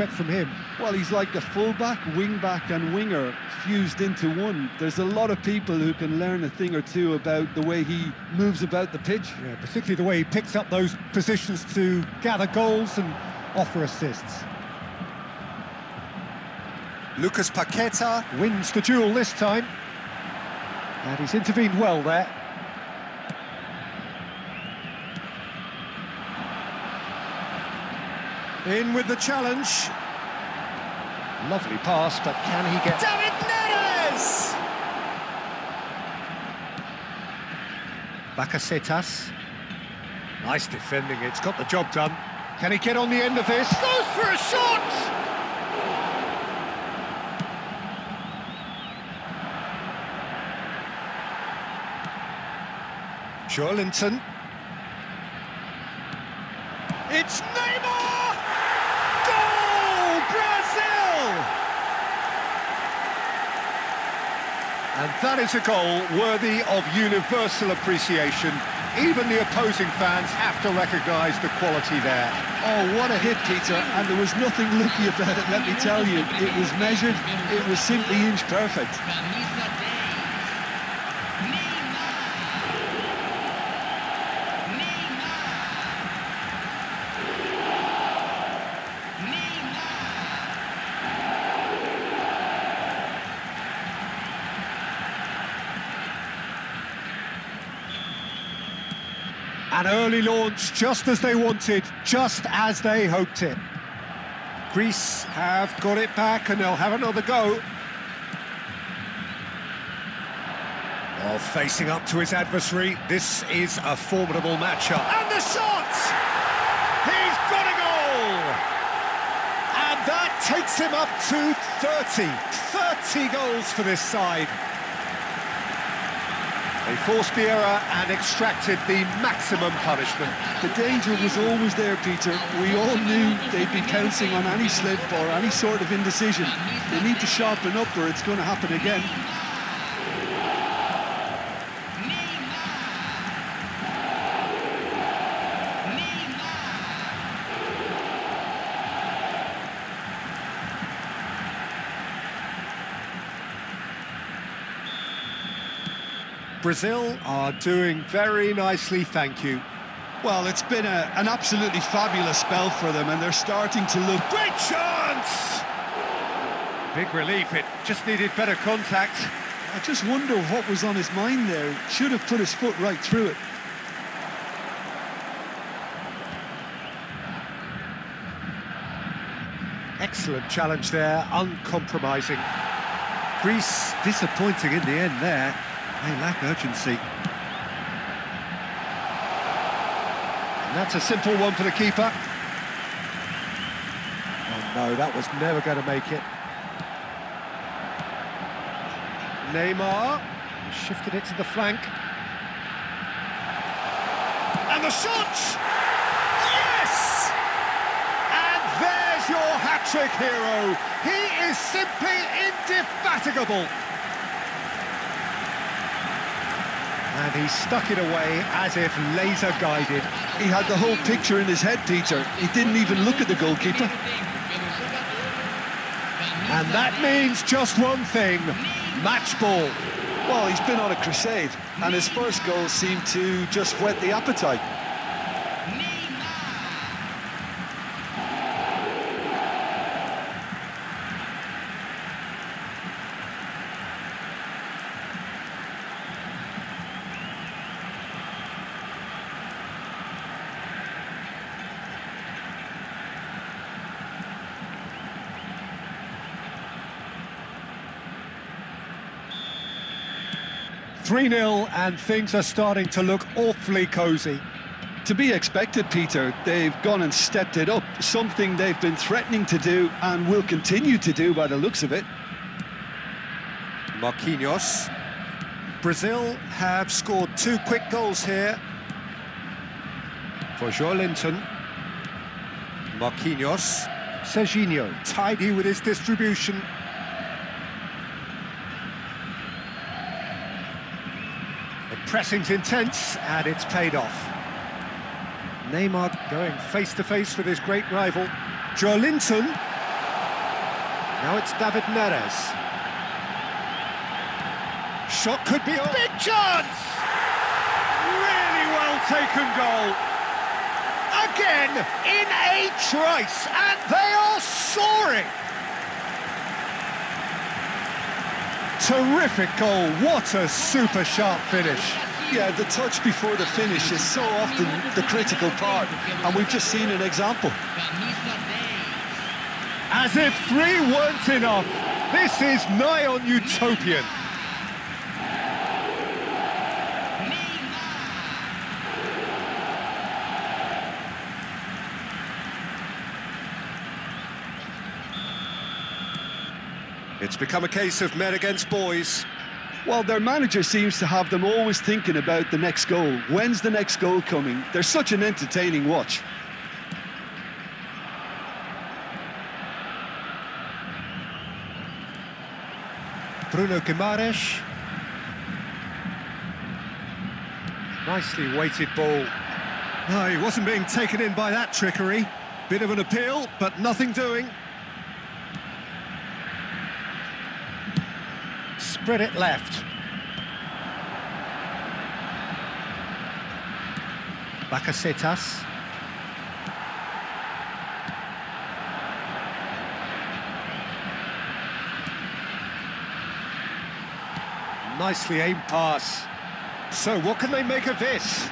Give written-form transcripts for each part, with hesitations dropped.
expect from him? Well, he's like a fullback, wing-back and winger fused into one. There's a lot of people who can learn a thing or two about the way he moves about the pitch. Yeah, particularly the way he picks up those positions to gather goals and offer assists. Lucas Paqueta Wins the duel this time. And he's intervened well there. in with the challenge. Lovely pass, but can he get... David Neres! Bakasetas. Nice defending, it's got the job done. Can he get on the end of this? Goes for a shot! Joelinton. It's Neymar! Goal! Brazil! And that is a goal worthy of universal appreciation. Even the opposing fans have to recognise the quality there. Oh, what a hit, Peter, and there was nothing lucky about it, let me tell you. It was measured, it was simply inch perfect. An early launch, just as they wanted, just as they hoped it. Greece have got it back and they'll have another go. Oh, facing up to his adversary, this is a formidable matchup. And the shot! He's got a goal! And that takes him up to 30 goals for this side. They forced the error and extracted the maximum punishment. The danger was always there, Peter. We all knew they'd be pouncing on any slip or any sort of indecision. They need to sharpen up or it's going to happen again. Brazil are doing very nicely, thank you. Well, it's been an absolutely fabulous spell for them and they're starting to look... Great chance! Big relief, it just needed better contact. I just wonder what was on his mind there. Should have put his foot right through it. Excellent challenge there, uncompromising. Greece disappointing in the end there. They lack urgency. And that's a simple one for the keeper. Oh no, that was never going to make it. Neymar shifted it to the flank. And the shot! Yes! And there's your hat-trick hero. He is simply indefatigable. And he stuck it away as if laser-guided. He had the whole picture in his head, Peter. He didn't even look at the goalkeeper. And that means just one thing, match ball. Well, he's been on a crusade, and his first goal seemed to just whet the appetite. "3-0 and things are starting to look awfully cosy. To be expected, Peter. They've gone and stepped it up, something they've been threatening to do and will continue to do by the looks of it. Marquinhos. Brazil have scored 2 quick goals here. For Joelinton. Marquinhos. Serginho, tidy with his distribution. The pressing's intense, and it's paid off. Neymar going face-to-face with his great rival. Joelinton. Now it's David Neres. Shot could be on. Big chance! Really well taken goal. Again, in a trice, and they are soaring. Terrific goal, what a super sharp finish. Yeah, the touch before the finish is so often the critical part, and we've just seen an example. As if three weren't enough, this is nigh on utopian. It's become a case of men against boys. Well, their manager seems to have them always thinking about the next goal. When's the next goal coming? They're such an entertaining watch. Bruno Guimaraes. Nicely weighted ball. No, he wasn't being taken in by that trickery. Bit of an appeal, but nothing doing. Spread it left. Bakasetas. Nicely aimed pass. So what can they make of this?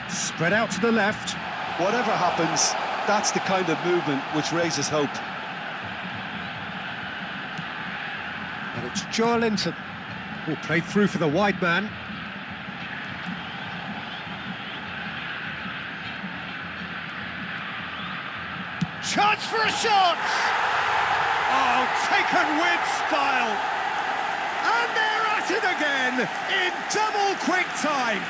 Spread out to the left. Whatever happens, that's the kind of movement which raises hope. And it's Joelinton who played through for the wide man. Chance for a shot! Oh, taken with style! And they're at it again in double quick time!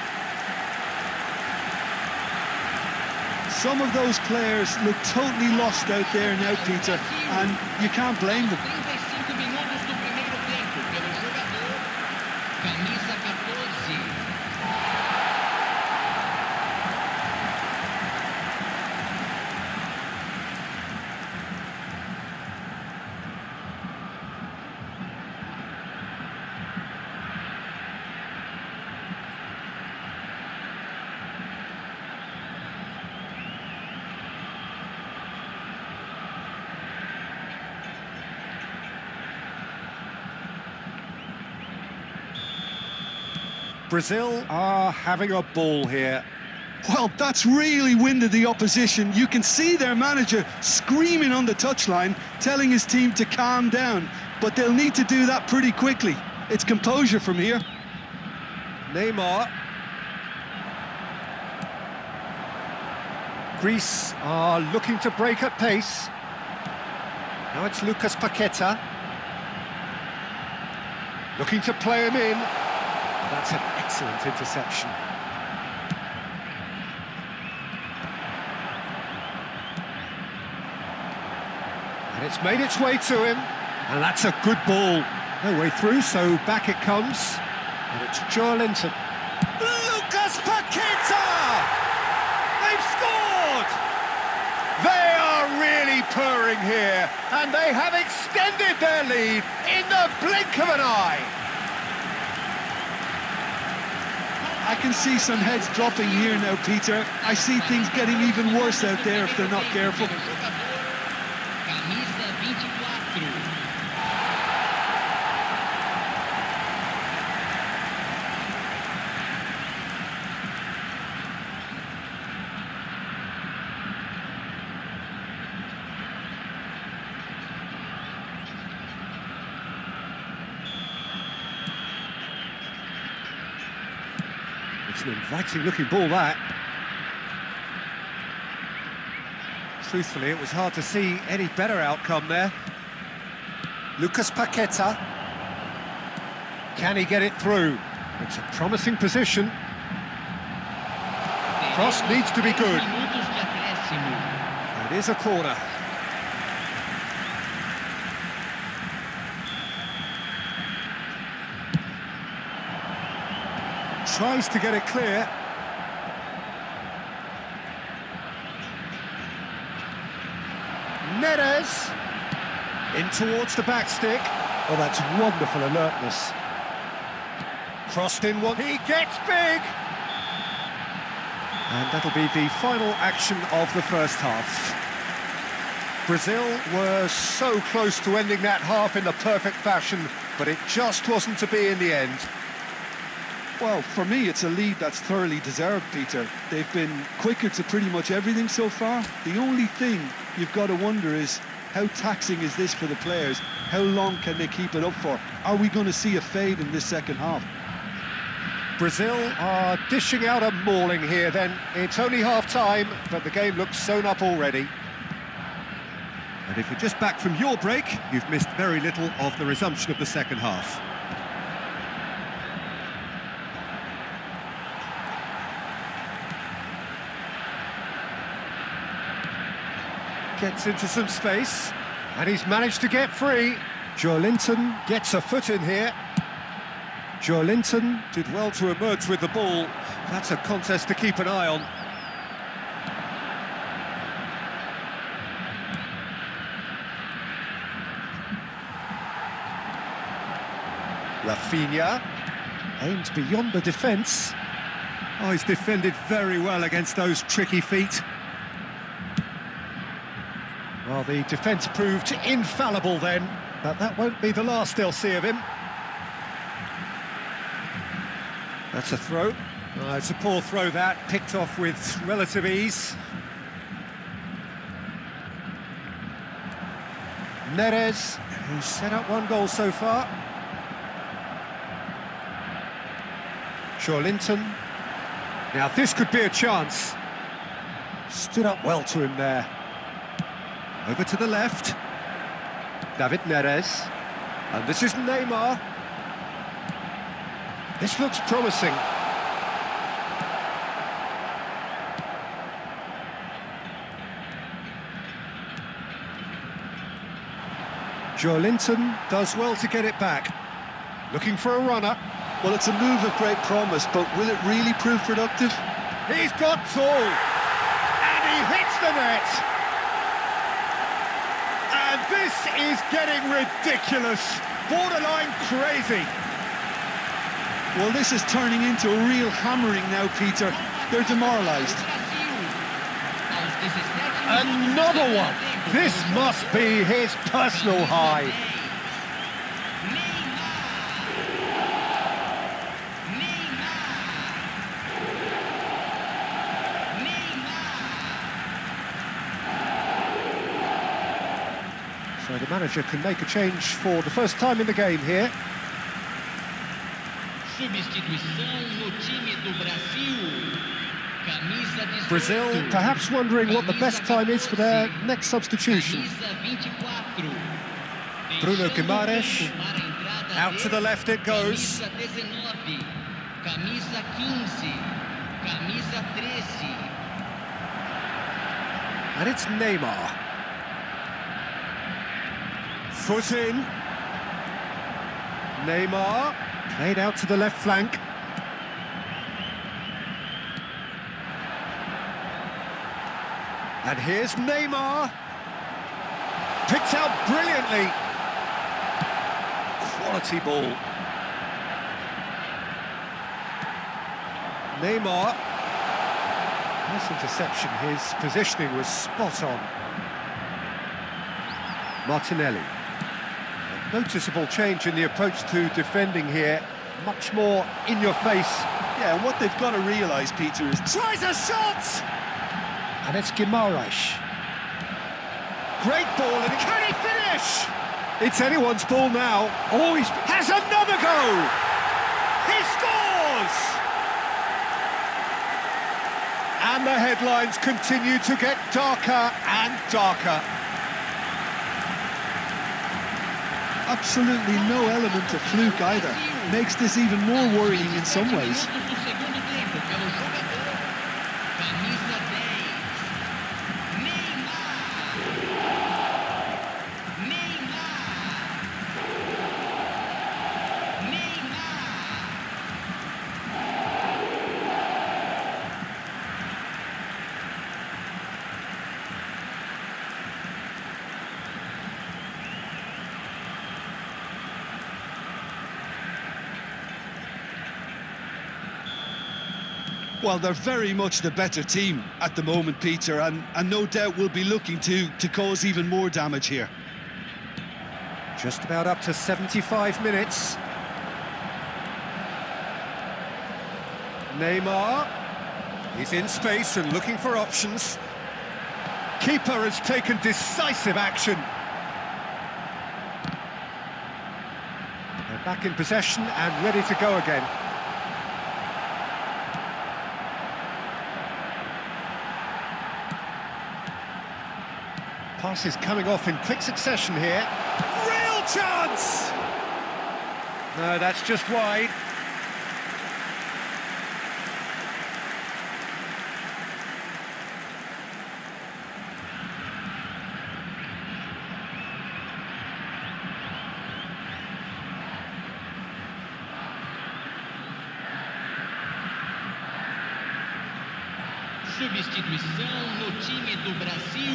Some of those players look totally lost out there now, Peter, and you can't blame them. 35 minutos do primeiro tempo pelo jogador, camisa 14. Brazil are having a ball here. Well, that's really winded the opposition. You can see their manager screaming on the touchline, telling his team to calm down, but they'll need to do that pretty quickly. It's composure from here. Neymar. Greece are looking to break at pace. Now it's Lucas Paqueta. Looking to play him in. That's an excellent interception. And it's made its way to him. And that's a good ball. No way through, so back it comes. And it's Joelinton. Lucas Paqueta! They've scored! They are really purring here, and they have extended their lead in the blink of an eye. I can see some heads dropping here now, Peter. I see things getting even worse out there if they're not careful. Camisa 24. It's an inviting-looking ball, that. Truthfully, it was hard to see any better outcome there. Lucas Paqueta. Can he get it through? It's a promising position. Cross needs to be good. It is a corner. Tries to get it clear. Neres. In towards the back stick. Oh, that's wonderful alertness. Crossed in one. He gets big! And that'll be the final action of the first half. Brazil were so close to ending that half in the perfect fashion, but it just wasn't to be in the end. Well, for me, it's a lead that's thoroughly deserved, Peter. They've been quicker to pretty much everything so far. The only thing you've got to wonder is, how taxing is this for the players? How long can they keep it up for? Are we going to see a fade in this second half? Brazil are dishing out a mauling here then. It's only half-time, but the game looks sewn up already. And if you're just back from your break, you've missed very little of the resumption of the second half. Gets into some space, and he's managed to get free. Joelinton gets a foot in here. Joelinton did well to emerge with the ball. That's a contest to keep an eye on. Rafinha aims beyond the defence. Oh, he's defended very well against those tricky feet. Well, the defence proved infallible then, but that won't be the last they'll see of him. That's a throw. Oh, it's a poor throw that, picked off with relative ease. Neres, who's set up one goal so far. Joelinton. Now this could be a chance. Stood up well to him there. Over to the left. David Neres. And this is Neymar. This looks promising. Joelinton does well to get it back. Looking for a runner. Well, it's a move of great promise, but will it really prove productive? He's got tall. And he hits the net. And this is getting ridiculous. Borderline crazy. Well, this is turning into a real hammering now, Peter. They're demoralised. Another one. This must be his personal high. So the manager can make a change for the first time in the game here. Substituição no time do Brasil. Camisa 18. Brazil perhaps wondering what the best time is for their next substitution. Camisa 24. Bruno Guimaraes. Out to the left it goes. Camisa 19. Camisa 15. Camisa 13. And it's Neymar. Foot in. Neymar. Played out to the left flank. And here's Neymar. Picked out brilliantly. Quality ball. Neymar. Nice interception. His positioning was spot on. Martinelli. A noticeable change in the approach to defending here. Much more in your face. Yeah, and what they've got to realise, Peter, is... Tries a shot! And it's Guimaraes. Great ball, and can he finish? It's anyone's ball now. Oh, he has another go! He scores! And the headlines continue to get darker and darker. Absolutely no element of fluke either. Makes this even more worrying in some ways. Well, they're very much the better team at the moment, Peter, and no doubt will be looking to cause even more damage here. Just about up to 75 minutes. Neymar. He's in space and looking for options. Keeper has taken decisive action. They're back in possession and ready to go again. Passes coming off in quick succession here. Real chance! No, that's just wide. Substituição no time do Brasil.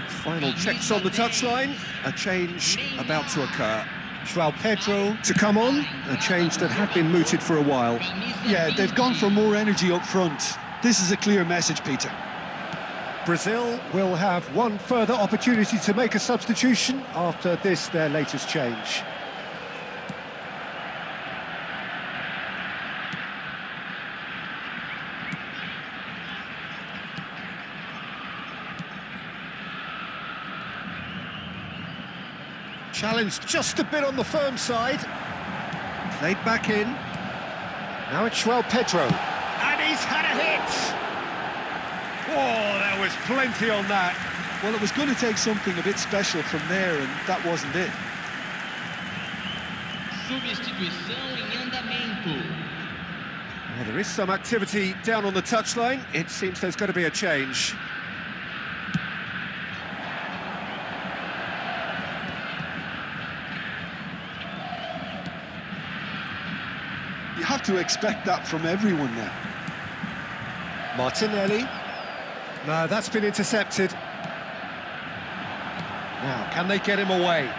Final checks on the touchline. A change about to occur. João Pedro to come on. A change that had been mooted for a while. Yeah, they've gone for more energy up front. This is a clear message, Peter. Brazil will have one further opportunity to make a substitution after this, their latest change. Challenge just a bit on the firm side. Played back in. Now it's João Pedro. And he's had a hit! Oh, there was plenty on that. Well, it was going to take something a bit special from there, and that wasn't it. Substituição em andamento. Well, there is some activity down on the touchline. It seems there's going to be a change. You have to expect that from everyone now. Martinelli. No, that's been intercepted. Now, can they get him away?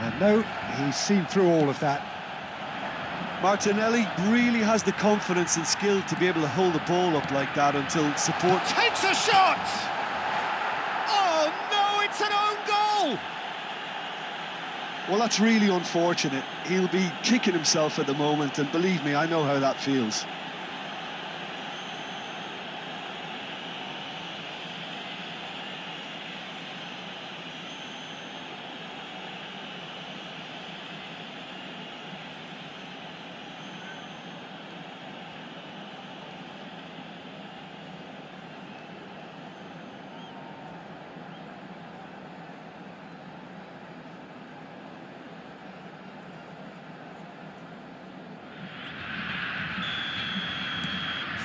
And no, he's seen through all of that. Martinelli really has the confidence and skill to be able to hold the ball up like that until support... Takes a shot! Oh, no, it's an own goal! Well, that's really unfortunate. He'll be kicking himself at the moment, and believe me, I know how that feels.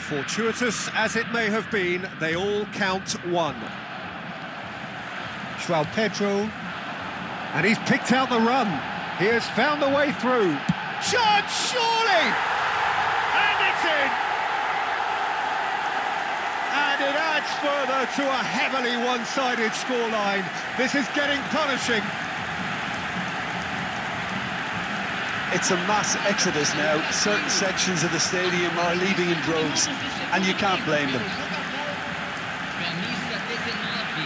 Fortuitous as it may have been, they all count one. João Pedro, and he's picked out the run. He has found the way through. Chance, surely! And it's in! And it adds further to a heavily one-sided scoreline. This is getting punishing. It's a mass exodus now. Certain sections of the stadium are leaving in droves, and you can't blame them. Camisa 19.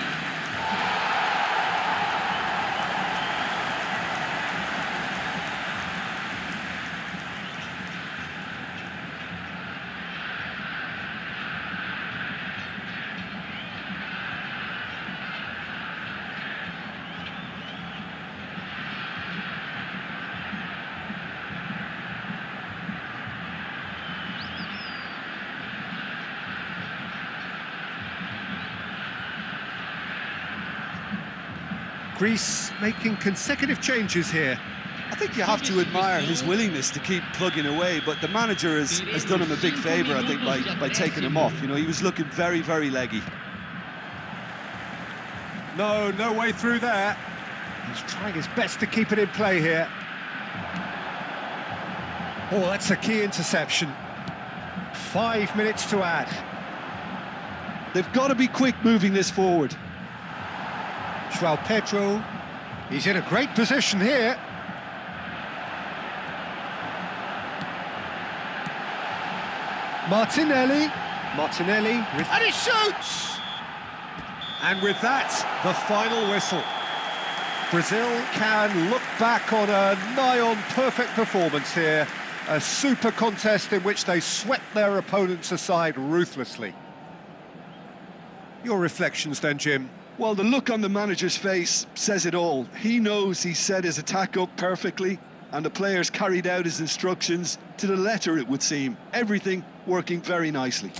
Greece making consecutive changes here. I think you have to admire his willingness to keep plugging away, but the manager has done him a big favour, I think, by taking him off. You know, he was looking very, very leggy. No way through there. He's trying his best to keep it in play here. Oh, that's a key interception. 5 minutes to add. They've got to be quick moving this forward. João Pedro, he's in a great position here. Martinelli. Martinelli with... And he shoots! And with that, the final whistle. Brazil can look back on a nigh-on perfect performance here. A super contest in which they swept their opponents aside ruthlessly. Your reflections then, Jim? Well, the look on the manager's face says it all. He knows he set his attack up perfectly, and the players carried out his instructions to the letter, it would seem. Everything working very nicely.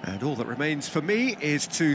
And all that remains for me is to